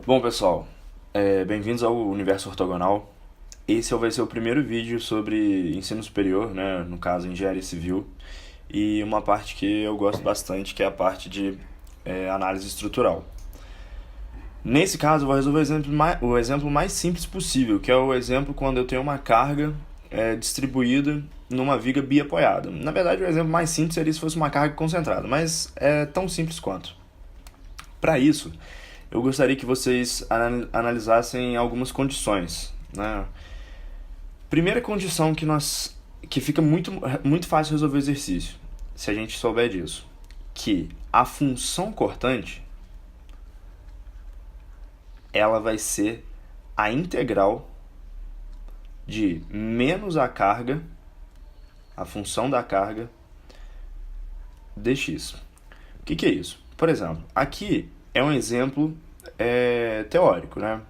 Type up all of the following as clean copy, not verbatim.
Bom, pessoal, bem-vindos ao Universo Ortogonal. Esse vai ser o primeiro vídeo sobre ensino superior, né? No caso, engenharia civil, e uma parte que eu gosto bastante, que é a parte de análise estrutural. Nesse caso, eu vou resolver o exemplo mais simples possível, que é o exemplo quando eu tenho uma carga distribuída numa viga biapoiada. Na verdade, o exemplo mais simples seria se fosse uma carga concentrada, mas é tão simples quanto. Para isso, eu gostaria que vocês analisassem algumas condições, né? Primeira condição que fica muito fácil resolver o exercício, se a gente souber disso, que a função cortante ela vai ser a integral de menos a carga, a função da carga, dx. O que é isso? Por exemplo, aqui é um exemplo teórico, né?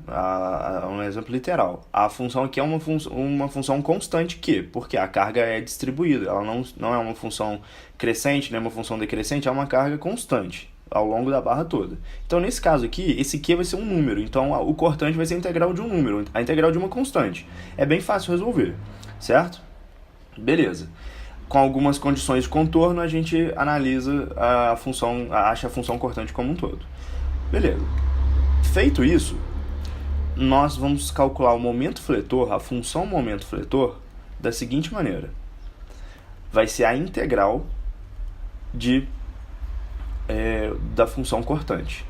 Um exemplo literal. A função aqui é uma função constante porque a carga é distribuída. Ela não é uma função crescente, nem uma função decrescente, é uma carga constante ao longo da barra toda. Então, nesse caso aqui, esse Q vai ser um número. Então, o cortante vai ser a integral de um número, a integral de uma constante. É bem fácil resolver, certo? Beleza. Com algumas condições de contorno, a gente analisa a função, acha a função cortante como um todo. Beleza. Feito isso, nós vamos calcular o momento fletor, a função momento fletor, da seguinte maneira. Vai ser a integral da função cortante.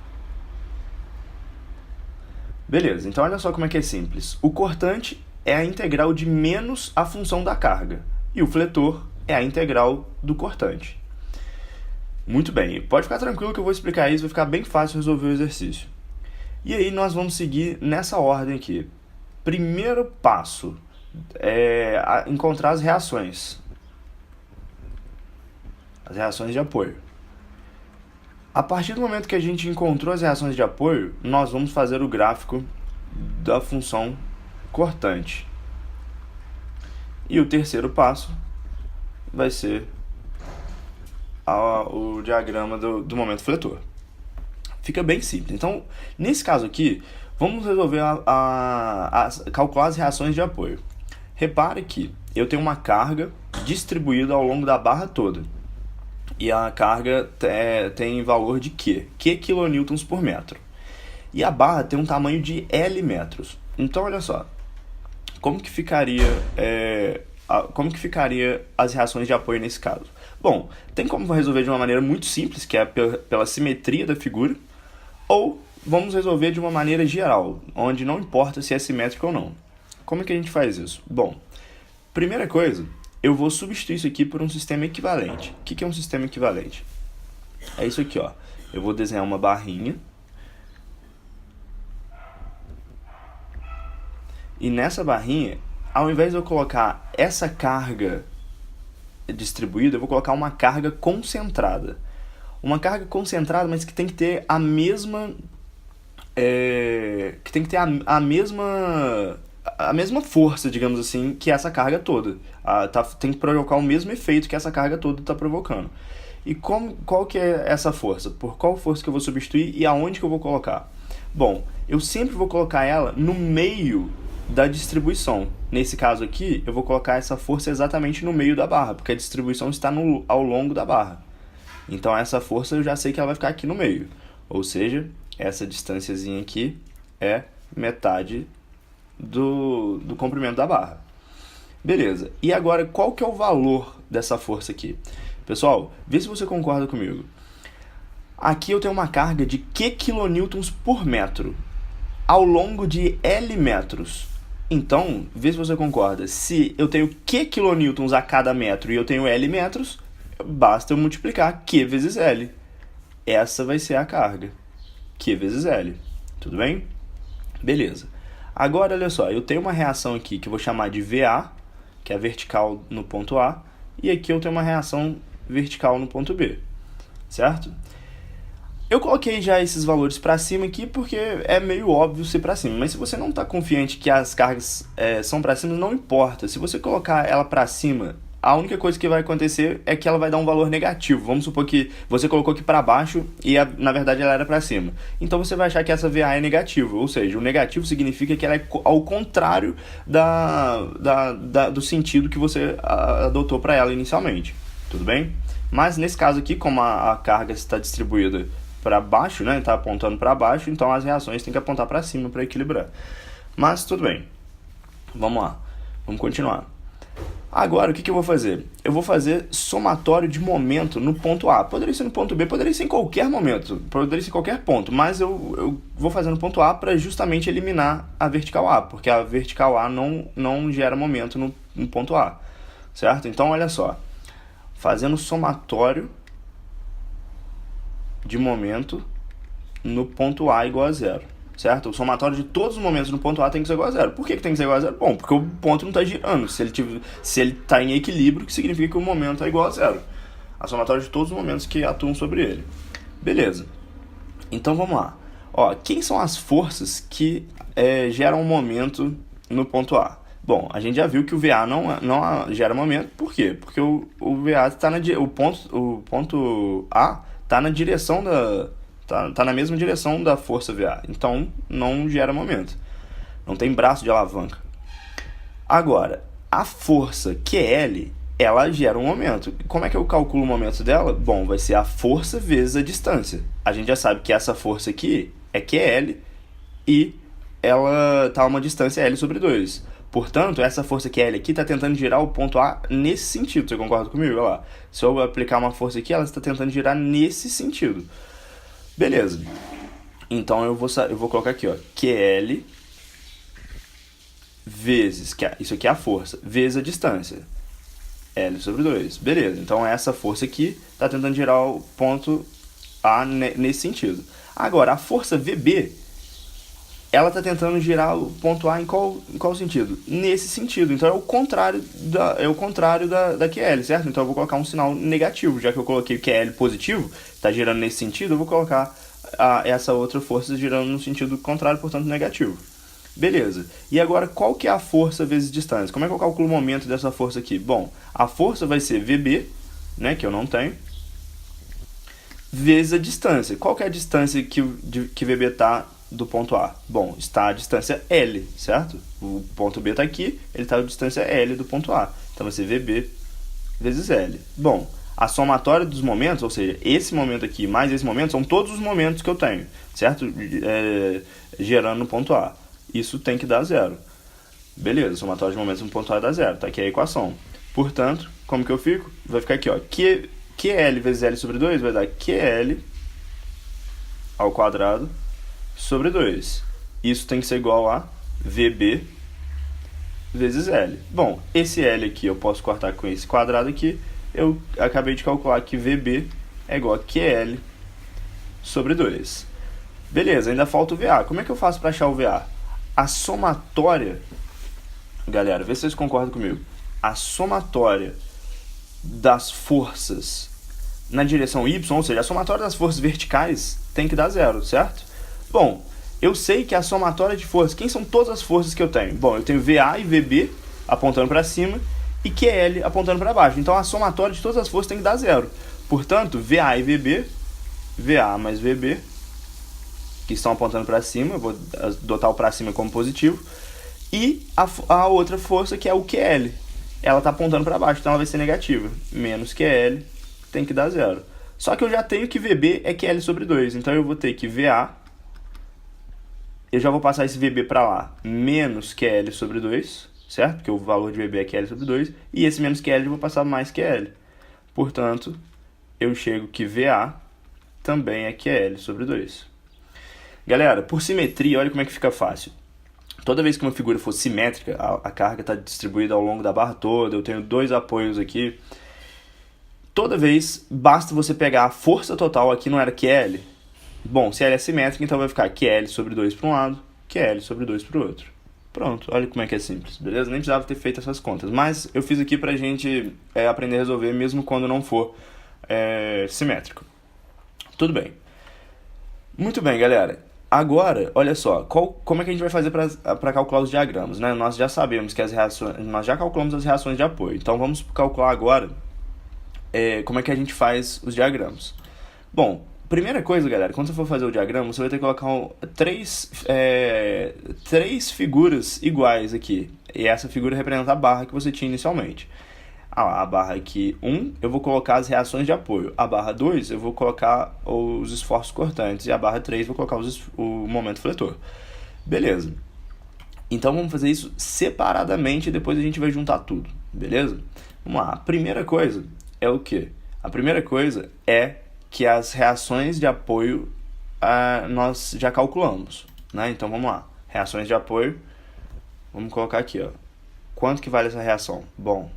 Beleza, então olha só como é que é simples. O cortante é a integral de menos a função da carga. E o fletor é a integral do cortante. Muito bem, pode ficar tranquilo que eu vou explicar isso, vai ficar bem fácil resolver o exercício. E aí nós vamos seguir nessa ordem aqui. Primeiro passo é encontrar as reações de apoio. A partir do momento que a gente encontrou as reações de apoio, nós vamos fazer o gráfico da função cortante. E o terceiro passo vai ser o diagrama do momento fletor. Fica bem simples. Então, nesse caso aqui, vamos resolver calcular as reações de apoio. Repare que eu tenho uma carga distribuída ao longo da barra toda. E a carga tem valor de Q quilonewtons por metro. E a barra tem um tamanho de L metros. Então, olha só. Como que ficaria as reações de apoio nesse caso? Bom, tem como resolver de uma maneira muito simples, que é pela simetria da figura, ou vamos resolver de uma maneira geral, onde não importa se é simétrico ou não. Como é que a gente faz isso? Bom, primeira coisa, eu vou substituir isso aqui por um sistema equivalente. O que é um sistema equivalente? É isso aqui, ó. Eu vou desenhar uma barrinha. E nessa barrinha, ao invés de eu colocar essa carga distribuída, eu vou colocar uma carga concentrada. Uma carga concentrada, mas que tem que ter a mesma... a mesma força, digamos assim, que essa carga toda. Tem que provocar o mesmo efeito que essa carga toda está provocando. E qual que é essa força? Por qual força que eu vou substituir e aonde que eu vou colocar? Bom, eu sempre vou colocar ela no meio da distribuição. Nesse caso aqui, eu vou colocar essa força exatamente no meio da barra, porque a distribuição está ao longo da barra. Então essa força eu já sei que ela vai ficar aqui no meio. Ou seja, essa distânciazinha aqui é metade do comprimento da barra. Beleza. E agora, qual que é o valor dessa força aqui? Pessoal, vê se você concorda comigo. Aqui eu tenho uma carga de Q kilonewtons por metro ao longo de L metros. Então, vê se você concorda. Se eu tenho Q kilonewtons a cada metro e eu tenho L metros, basta eu multiplicar Q vezes L. Essa vai ser a carga. Q vezes L. Tudo bem? Beleza. Agora, olha só. Eu tenho uma reação aqui que eu vou chamar de VA, que é vertical no ponto A. E aqui eu tenho uma reação vertical no ponto B. Certo? Eu coloquei já esses valores para cima aqui porque é meio óbvio ser para cima. Mas se você não está confiante que as cargas são para cima, não importa. Se você colocar ela para cima a única coisa que vai acontecer é que ela vai dar um valor negativo. Vamos supor que você colocou aqui para baixo e na verdade ela era para cima. Então você vai achar que essa VA é negativa, ou seja, o negativo significa que ela é ao contrário do sentido que você adotou para ela inicialmente. Tudo bem? Mas nesse caso aqui, como a carga está distribuída para baixo, né, está apontando para baixo, então as reações têm que apontar para cima para equilibrar. Mas tudo bem. Vamos lá. Vamos continuar. Agora, o que eu vou fazer? Eu vou fazer somatório de momento no ponto A. Poderia ser no ponto B, poderia ser em qualquer momento, poderia ser em qualquer ponto, mas eu vou fazer no ponto A para justamente eliminar a vertical A, porque a vertical A não gera momento no ponto A, certo? Então, olha só. Fazendo somatório de momento no ponto A igual a zero, certo? O somatório de todos os momentos no ponto A tem que ser igual a zero. Por que tem que ser igual a zero? Bom, porque o ponto não está girando. Se ele está em equilíbrio, que significa que o momento é igual a zero. A somatória de todos os momentos que atuam sobre ele. Beleza. Então vamos lá. Ó, quem são as forças que geram um momento no ponto A? Bom, a gente já viu que o VA não gera momento. Por quê? Porque o VA está o ponto A está na direção tá na mesma direção da força VA. Então não gera momento. Não tem braço de alavanca. Agora, a força QL, ela gera um momento. Como é que eu calculo o momento dela? Bom, vai ser a força vezes a distância. A gente já sabe que essa força aqui é QL e ela está a uma distância L sobre 2. Portanto, essa força QL aqui está tentando girar o ponto A nesse sentido. Você concorda comigo? Olha lá. Se eu aplicar uma força aqui, ela está tentando girar nesse sentido. Beleza. Então eu vou colocar aqui, ó, QL vezes, isso aqui é a força, vezes a distância. L sobre 2. Beleza. Então essa força aqui está tentando girar o ponto A nesse sentido. Agora, a força VB, ela está tentando girar o ponto A em qual sentido? Nesse sentido. Então é o contrário da QL, certo? Então eu vou colocar um sinal negativo. Já que eu coloquei QL positivo, está girando nesse sentido, eu vou colocar essa outra força girando no sentido contrário, portanto negativo. Beleza. E agora, qual que é a força vezes distância? Como é que eu calculo o momento dessa força aqui? Bom, a força vai ser VB, né, que eu não tenho, vezes a distância. Qual que é a distância que VB está do ponto A? Bom, está a distância L, certo? O ponto B está aqui, ele está a distância L do ponto A. Então vai ser VB vezes L. Bom, a somatória dos momentos, ou seja, esse momento aqui mais esse momento, são todos os momentos que eu tenho, certo? Gerando no ponto A. Isso tem que dar zero. Beleza, somatória de momentos no ponto A dá zero. Tá aqui a equação. Portanto, como que eu fico? Vai ficar aqui, ó. QL vezes L sobre 2 vai dar QL ao quadrado sobre 2. Isso tem que ser igual a VB vezes L. Bom, esse L aqui eu posso cortar com esse quadrado aqui. Eu acabei de calcular que VB é igual a QL sobre 2. Beleza, ainda falta o VA. Como é que eu faço para achar o VA? A somatória, galera, vê se vocês concordam comigo. A somatória das forças na direção Y, ou seja, a somatória das forças verticais tem que dar zero, certo? Bom, eu sei que a somatória de forças, quem são todas as forças que eu tenho? Bom, eu tenho VA e VB apontando para cima e QL apontando para baixo. Então a somatória de todas as forças tem que dar zero. Portanto, VA e VB, VA mais VB, que estão apontando para cima, eu vou adotar o para cima como positivo, e a outra força que é o QL, ela está apontando para baixo, então ela vai ser negativa, menos QL tem que dar zero. Só que eu já tenho que VB é QL sobre 2, então eu vou ter que VA, eu já vou passar esse VB para lá, menos QL sobre 2, certo? Porque o valor de VB é QL sobre 2, e esse menos QL eu vou passar mais QL. Portanto, eu chego que VA também é QL sobre 2. Galera, por simetria, olha como é que fica fácil. Toda vez que uma figura for simétrica, a carga está distribuída ao longo da barra toda, eu tenho dois apoios aqui. Toda vez, basta você pegar a força total, aqui não era QL. Bom, se ela é simétrica, então vai ficar QL sobre 2 para um lado, QL sobre 2 para o outro. Pronto, olha como é que é simples, beleza? Nem precisava ter feito essas contas, mas eu fiz aqui pra gente aprender a resolver mesmo quando não for simétrico. Tudo bem. Muito bem, galera. Agora, olha só, como é que a gente vai fazer para calcular os diagramas, né? Nós já sabemos que nós já calculamos as reações de apoio. Então vamos calcular agora como é que a gente faz os diagramas. Bom, primeira coisa, galera, quando você for fazer o diagrama, você vai ter que colocar três figuras iguais aqui. E essa figura representa a barra que você tinha inicialmente. A barra aqui 1, eu vou colocar as reações de apoio. A barra 2, eu vou colocar os esforços cortantes. E a barra 3, eu vou colocar o momento fletor. Beleza. Então vamos fazer isso separadamente e depois a gente vai juntar tudo. Beleza? Vamos lá. A primeira coisa é o quê? A primeira coisa é que as reações de apoio nós já calculamos, né? Então vamos lá. Reações de apoio. Vamos colocar aqui, ó. Quanto que vale essa reação? Bom,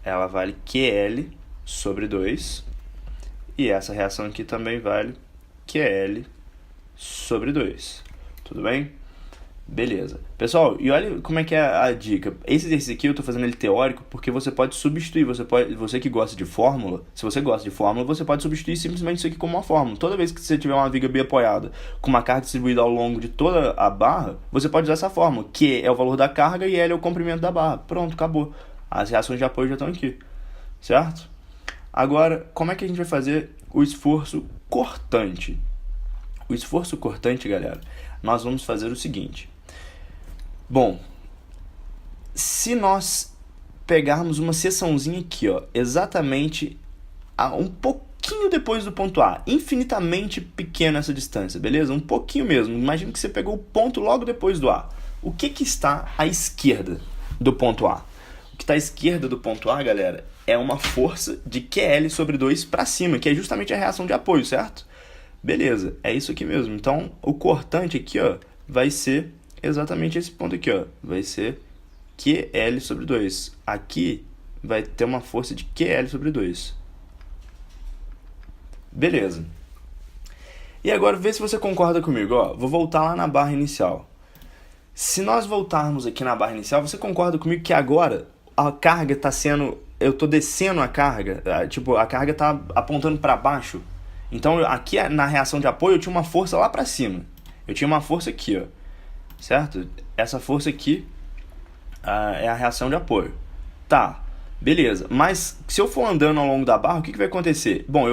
ela vale QL sobre 2. E essa reação aqui também vale QL sobre 2. Tudo bem? Beleza. Pessoal, e olha como é que é a dica. Esse exercício aqui eu estou fazendo ele teórico porque você pode substituir. Você que gosta de fórmula, se você gosta de fórmula, você pode substituir simplesmente isso aqui como uma fórmula. Toda vez que você tiver uma viga B apoiada com uma carga distribuída ao longo de toda a barra, você pode usar essa fórmula. Q é o valor da carga e L é o comprimento da barra. Pronto, acabou. As reações de apoio já estão aqui, certo? Agora, como é que a gente vai fazer o esforço cortante? O esforço cortante, galera, nós vamos fazer o seguinte. Bom, se nós pegarmos uma seçãozinha aqui, ó, exatamente um pouquinho depois do ponto A, infinitamente pequena essa distância, beleza? Um pouquinho mesmo. Imagina que você pegou o ponto logo depois do A. O que está à esquerda do ponto A? O que está à esquerda do ponto A, galera, é uma força de QL sobre 2 para cima, que é justamente a reação de apoio, certo? Beleza, é isso aqui mesmo. Então, o cortante aqui, ó, vai ser exatamente esse ponto aqui, ó. Vai ser QL sobre 2. Aqui vai ter uma força de QL sobre 2. Beleza. E agora, vê se você concorda comigo, ó. Vou voltar lá na barra inicial. Se nós voltarmos aqui na barra inicial, você concorda comigo que agora a carga está sendo... Eu estou descendo a carga, tipo, a carga está apontando para baixo. Então, aqui na reação de apoio, eu tinha uma força lá para cima. Eu tinha uma força aqui, ó. Certo? Essa força aqui é a reação de apoio. Tá, beleza. Mas se eu for andando ao longo da barra, o que vai acontecer? Bom,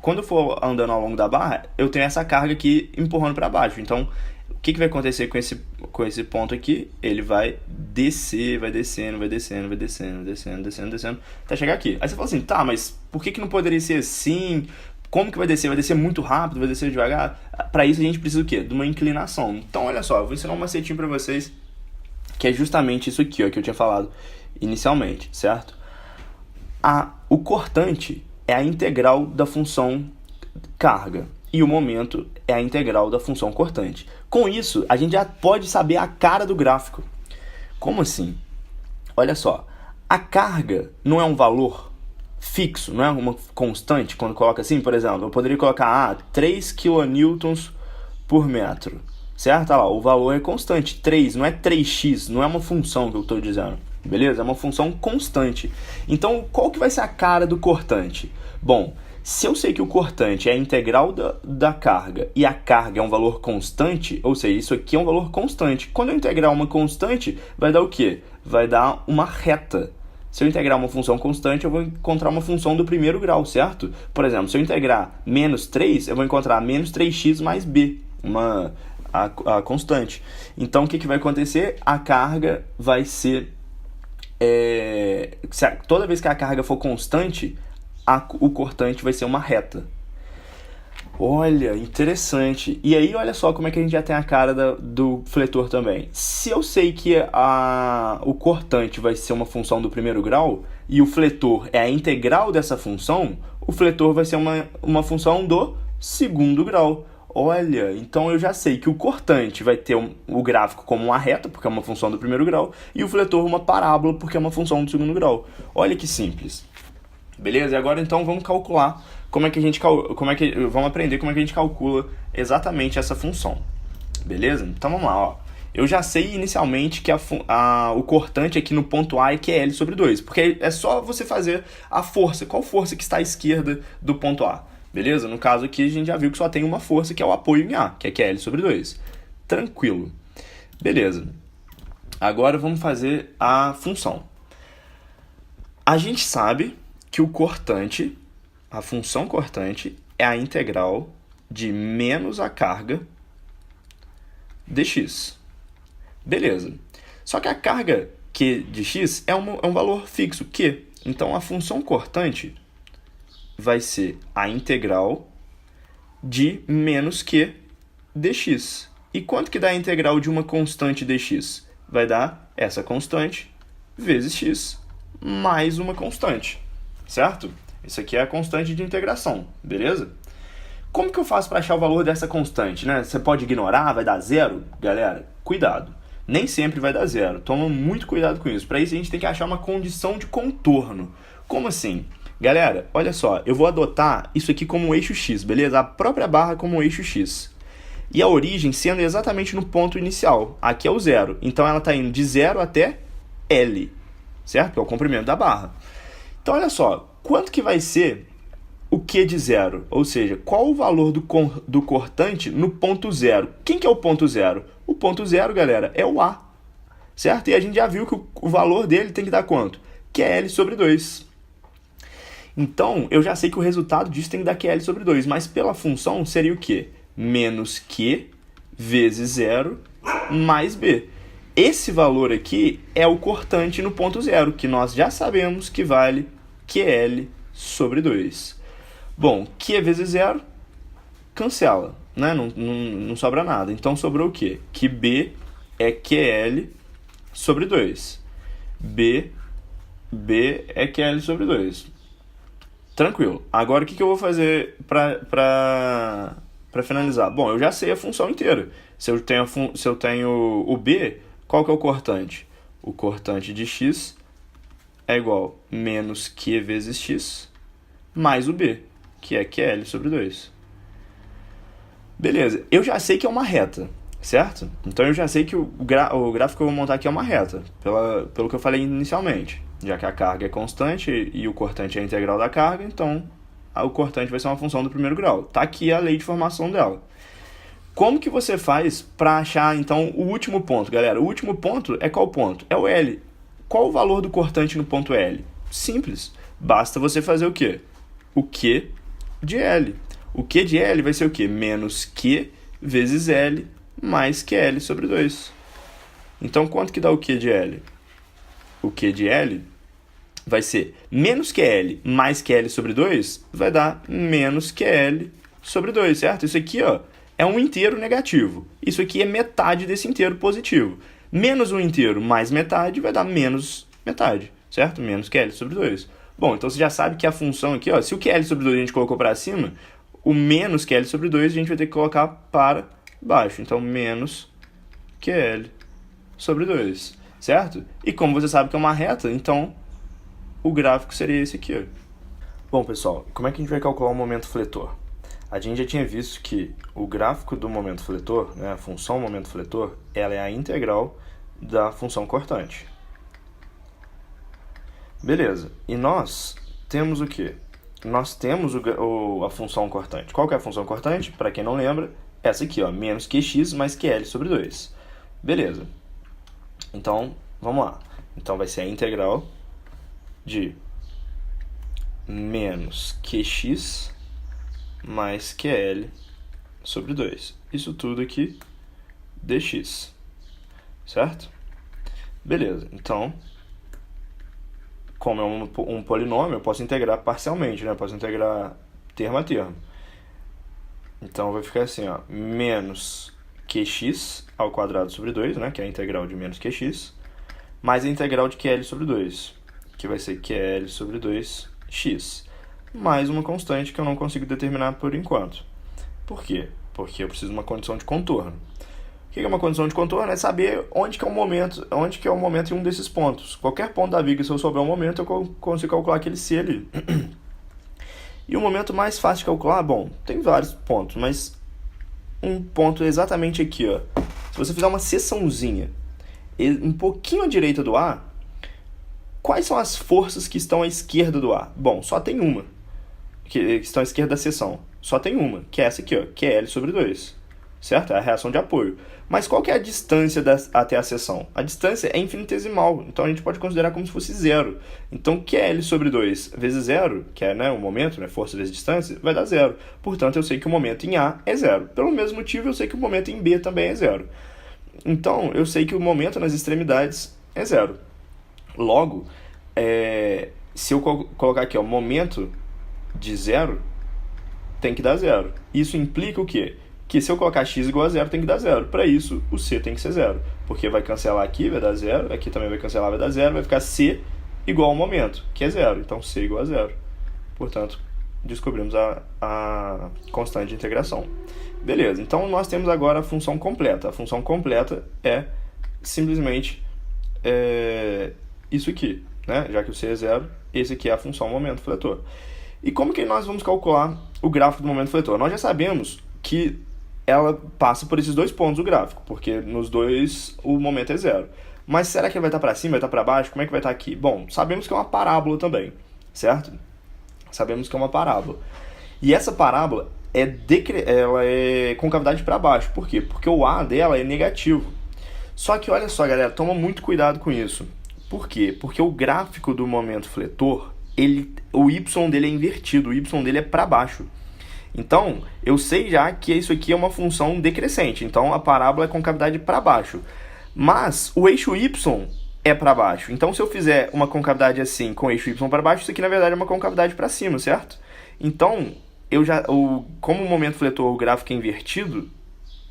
quando eu for andando ao longo da barra, eu tenho essa carga aqui empurrando para baixo. Então, o que vai acontecer com esse ponto aqui? Ele vai descer, vai descendo, vai descendo, vai descendo, descendo, descendo, descendo, até chegar aqui. Aí você fala assim, tá, mas por que não poderia ser assim? Como que vai descer? Vai descer muito rápido? Vai descer devagar? Para isso a gente precisa do quê? De uma inclinação. Então, olha só, eu vou ensinar um macetinho para vocês, que é justamente isso aqui, ó, que eu tinha falado inicialmente, certo? O cortante é a integral da função carga e o momento é a integral da função cortante. Com isso, a gente já pode saber a cara do gráfico. Como assim? Olha só, a carga não é um valor fixo, não é uma constante. Quando coloca assim, por exemplo, eu poderia colocar 3 kN por metro, certo? Olha lá, o valor é constante, 3, não é 3x, não é uma função que eu estou dizendo, beleza? É uma função constante. Então, qual que vai ser a cara do cortante? Bom, se eu sei que o cortante é a integral da carga e a carga é um valor constante, ou seja, isso aqui é um valor constante. Quando eu integrar uma constante, vai dar o quê? Vai dar uma reta. Se eu integrar uma função constante, eu vou encontrar uma função do primeiro grau, certo? Por exemplo, se eu integrar menos 3, eu vou encontrar menos 3x mais b, a constante. Então, o que vai acontecer? A carga vai ser... toda vez que a carga for constante, o cortante vai ser uma reta. Olha, interessante. E aí, olha só como é que a gente já tem a cara do fletor também. Se eu sei que o cortante vai ser uma função do primeiro grau e o fletor é a integral dessa função, o fletor vai ser uma função do segundo grau. Olha, então eu já sei que o cortante vai ter o gráfico como uma reta, porque é uma função do primeiro grau, e o fletor uma parábola, porque é uma função do segundo grau. Olha que simples. Beleza? E agora então vamos calcular vamos aprender como é que a gente calcula exatamente essa função. Beleza? Então vamos lá, ó. Eu já sei inicialmente que o cortante aqui no ponto A é QL sobre 2, porque é só você fazer a força. Qual força que está à esquerda do ponto A? Beleza? No caso aqui, a gente já viu que só tem uma força, que é o apoio em A, que é QL sobre 2. Tranquilo. Beleza. Agora vamos fazer a função. A gente sabe que o cortante, a função cortante, é a integral de menos a carga dx. Beleza. Só que a carga Q de x é um valor fixo, Q. Então, a função cortante vai ser a integral de menos Q dx. E quanto que dá a integral de uma constante dx? Vai dar essa constante vezes x mais uma constante, certo? Isso aqui é a constante de integração, beleza? Como que eu faço para achar o valor dessa constante, né? Você pode ignorar, vai dar zero? Galera, cuidado. Nem sempre vai dar zero. Toma muito cuidado com isso. Para isso, a gente tem que achar uma condição de contorno. Como assim? Galera, olha só. Eu vou adotar isso aqui como um eixo x, beleza? A própria barra como um eixo x. E a origem sendo exatamente no ponto inicial. Aqui é o zero. Então, ela está indo de 0 até L, certo? Que é o comprimento da barra. Então, olha só. Quanto que vai ser o Q de zero? Ou seja, qual o valor do cortante no ponto zero? Quem que é o ponto zero? O ponto zero, galera, é o A, certo? E a gente já viu que o valor dele tem que dar quanto? QL sobre 2. Então, eu já sei que o resultado disso tem que dar QL sobre 2, mas pela função seria o quê? Menos Q vezes zero mais B. Esse valor aqui é o cortante no ponto zero, que nós já sabemos que vale QL sobre 2. Bom, Q vezes zero, cancela, né? Não sobra nada. Então, sobrou o quê? Que B é QL sobre 2. B é QL sobre 2. Tranquilo. Agora, o que eu vou fazer para finalizar? Bom, eu já sei a função inteira. Se eu tenho o B, qual que é o cortante? O cortante de x é igual a menos Q vezes x mais o B, que é QL sobre 2. Beleza, eu já sei que é uma reta, certo? Então eu já sei que o gráfico que eu vou montar aqui é uma reta, pelo que eu falei inicialmente. Já que a carga é constante e o cortante é a integral da carga, então o cortante vai ser uma função do primeiro grau. Tá aqui a lei de formação dela. Como que você faz para achar, então, o último ponto, galera? O último ponto é qual ponto? É o L. Qual o valor do cortante no ponto L? Simples. Basta você fazer o quê? O Q de L. O Q de L vai ser o quê? Menos Q vezes L mais QL sobre 2. Então, quanto que dá o Q de L? O Q de L vai ser menos QL mais QL sobre 2, vai dar menos QL sobre 2, certo? Isso aqui, ó, é um inteiro negativo. Isso aqui é metade desse inteiro positivo. Menos um inteiro mais metade vai dar menos metade, certo? Menos QL sobre 2. Bom, então você já sabe que a função aqui, ó, se o QL sobre 2 a gente colocou para cima, o menos QL sobre 2 a gente vai ter que colocar para baixo. Então, menos QL sobre 2, certo? E como você sabe que é uma reta, então o gráfico seria esse aqui, ó. Bom, pessoal, como é que a gente vai calcular o momento fletor? A gente já tinha visto que o gráfico do momento fletor, né, a função momento fletor, ela é a integral da função cortante. Beleza. E nós temos o quê? Nós temos a função cortante. Qual que é a função cortante? Para quem não lembra, essa aqui, ó, menos Qx mais QL sobre 2. Beleza. Então, vamos lá. Então, vai ser a integral de menos Qx mais QL sobre 2. Isso tudo aqui, dx. Certo? Beleza. Então, como é um polinômio, eu posso integrar parcialmente, né? Eu posso integrar termo a termo. Então, vai ficar assim, ó, menos Qx ao quadrado sobre 2, né? Que é a integral de menos Qx, mais a integral de QL sobre 2, que vai ser QL sobre 2x, mais uma constante que eu não consigo determinar por enquanto. Por quê? Porque eu preciso de uma condição de contorno. O que é uma condição de contorno? É saber onde que é o momento em um desses pontos. Qualquer ponto da viga, se eu souber o momento, eu consigo calcular aquele C ali. E o momento mais fácil de calcular, bom, tem vários pontos, mas um ponto exatamente aqui, ó. Se você fizer uma seçãozinha um pouquinho à direita do A, quais são as forças que estão à esquerda do A? Bom, só tem uma. que estão à esquerda da seção, só tem uma, que é essa aqui, ó, que é L sobre 2. Certo? É a reação de apoio. Mas qual que é a distância até a seção? A distância é infinitesimal, então a gente pode considerar como se fosse zero. Então, que é L sobre 2 vezes zero, que é, né, o momento, né, força vezes distância, vai dar zero. Portanto, eu sei que o momento em A é zero. Pelo mesmo motivo, eu sei que o momento em B também é zero. Então, eu sei que o momento nas extremidades é zero. Logo, se eu colocar aqui, ó, momento de zero, tem que dar zero. Isso implica o quê? Que se eu colocar x igual a zero, tem que dar zero. Para isso, o c tem que ser zero. Porque vai cancelar aqui, vai dar zero. Aqui também vai cancelar, vai dar zero. Vai ficar c igual ao momento, que é zero. Então, c igual a zero. Portanto, descobrimos a constante de integração. Beleza, então nós temos agora a função completa. A função completa é simplesmente isso aqui, né? Já que o c é zero, esse aqui é a função momento fletor. E como que nós vamos calcular o gráfico do momento fletor? Nós já sabemos que ela passa por esses dois pontos do gráfico, porque nos dois o momento é zero. Mas será que ele vai estar para cima, vai estar para baixo? Como é que vai estar aqui? Bom, sabemos que é uma parábola também, certo? Sabemos que é uma parábola. E essa parábola ela é concavidade para baixo. Por quê? Porque o A dela é negativo. Só que olha só, galera, toma muito cuidado com isso. Por quê? Porque o gráfico do momento fletor, o y dele é invertido, o y dele é para baixo. Então, eu sei já que isso aqui é uma função decrescente. Então, a parábola é concavidade para baixo. Mas o eixo y é para baixo. Então, se eu fizer uma concavidade assim com o eixo y para baixo, isso aqui na verdade é uma concavidade para cima, certo? Então, como o momento fletor, o gráfico é invertido,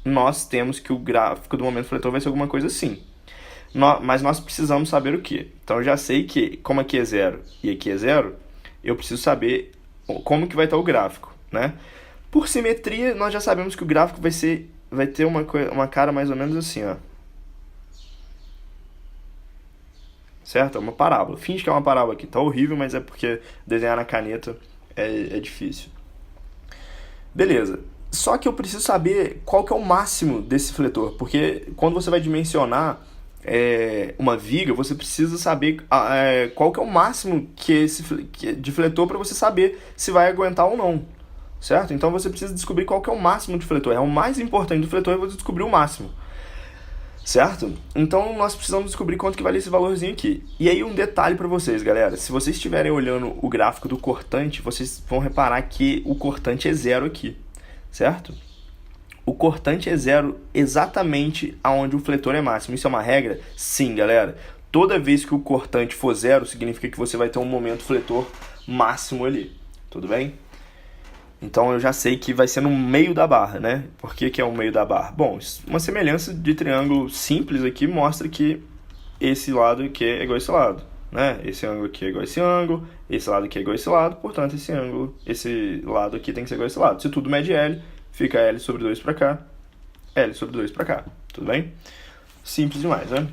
nós temos que o gráfico do momento fletor vai ser alguma coisa assim. Mas nós precisamos saber o quê? Então, eu já sei que, como aqui é zero e aqui é zero, eu preciso saber como que vai estar o gráfico, né? Por simetria, nós já sabemos que o gráfico vai ter uma cara mais ou menos assim, ó. Certo? É uma parábola. Finge que é uma parábola aqui. Tá horrível, mas é porque desenhar na caneta é difícil. Beleza. Só que eu preciso saber qual que é o máximo desse fletor, porque quando você vai dimensionar uma viga, você precisa saber qual que é o máximo de fletor para você saber se vai aguentar ou não, certo? Então você precisa descobrir qual que é o máximo de fletor. É o mais importante do fletor, é você descobrir o máximo, certo? Então nós precisamos descobrir quanto que vale esse valorzinho aqui. E aí um detalhe para vocês, galera, se vocês estiverem olhando o gráfico do cortante, vocês vão reparar que o cortante é zero aqui, certo? O cortante é zero exatamente aonde o fletor é máximo. Isso é uma regra? Sim, galera. Toda vez que o cortante for zero, significa que você vai ter um momento fletor máximo ali. Tudo bem? Então eu já sei que vai ser no meio da barra, né? Por que é o meio da barra? Bom, uma semelhança de triângulo simples aqui mostra que esse lado aqui é igual a esse lado, né? Esse ângulo aqui é igual a esse ângulo, esse lado aqui é igual a esse lado, portanto esse lado aqui tem que ser igual a esse lado. Se tudo mede L, fica L sobre 2 para cá, L sobre 2 para cá, tudo bem? Simples demais, né?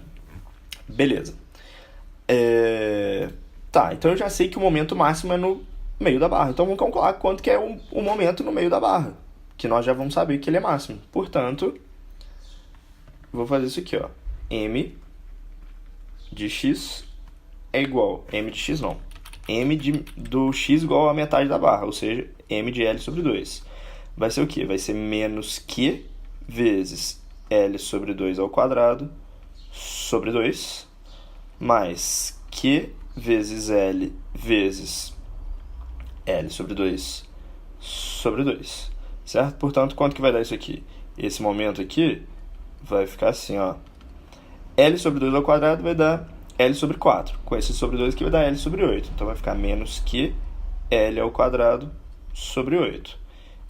Beleza. Tá, então eu já sei que o momento máximo é no meio da barra. Então vamos calcular quanto que é o momento no meio da barra, que nós já vamos saber que ele é máximo. Portanto, vou fazer isso aqui, ó. M de x é igual... M de x não. M do x igual a metade da barra, ou seja, M de L sobre 2. Vai ser o quê? Vai ser menos Q vezes L sobre 2 ao quadrado sobre 2, mais Q vezes L vezes L sobre 2 sobre 2, certo? Portanto, quanto que vai dar isso aqui? Esse momento aqui vai ficar assim, ó. L sobre 2 ao quadrado vai dar L sobre 4. Com esse sobre 2 aqui vai dar L sobre 8. Então vai ficar menos que L ao quadrado sobre 8.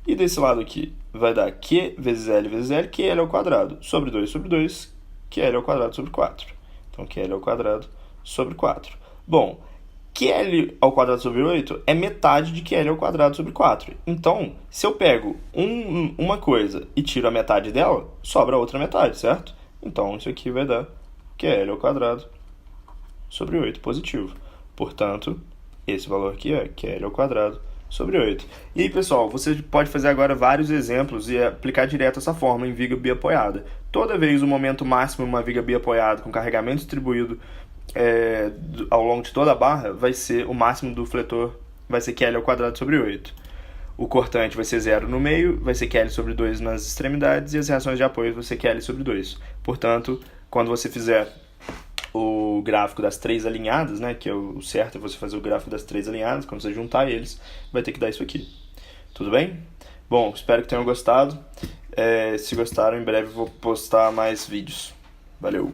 E desse lado aqui vai dar Q vezes L, que L ao quadrado, sobre 2, que L ao quadrado sobre 4. Então, que L ao quadrado sobre 4. Bom, que L ao quadrado sobre 8 é metade de que L ao quadrado sobre 4. Então, se eu pego uma coisa e tiro a metade dela, sobra a outra metade, certo? Então, isso aqui vai dar que L ao quadrado sobre 8 positivo. Portanto, esse valor aqui é que L ao quadrado sobre 8. E aí, pessoal, você pode fazer agora vários exemplos e aplicar direto essa fórmula em viga biapoiada. Toda vez o momento máximo em uma viga biapoiada com carregamento distribuído ao longo de toda a barra vai ser o máximo do fletor vai ser QL ao quadrado sobre 8. O cortante vai ser 0 no meio, vai ser QL sobre 2 nas extremidades, e as reações de apoio vai ser QL sobre 2. Portanto, quando você fizer o gráfico das 3 alinhadas, né, que é o certo é você fazer o gráfico das 3 alinhadas, quando você juntar eles, vai ter que dar isso aqui. Tudo bem? Bom, espero que tenham gostado. Se gostaram, em breve eu vou postar mais vídeos. Valeu!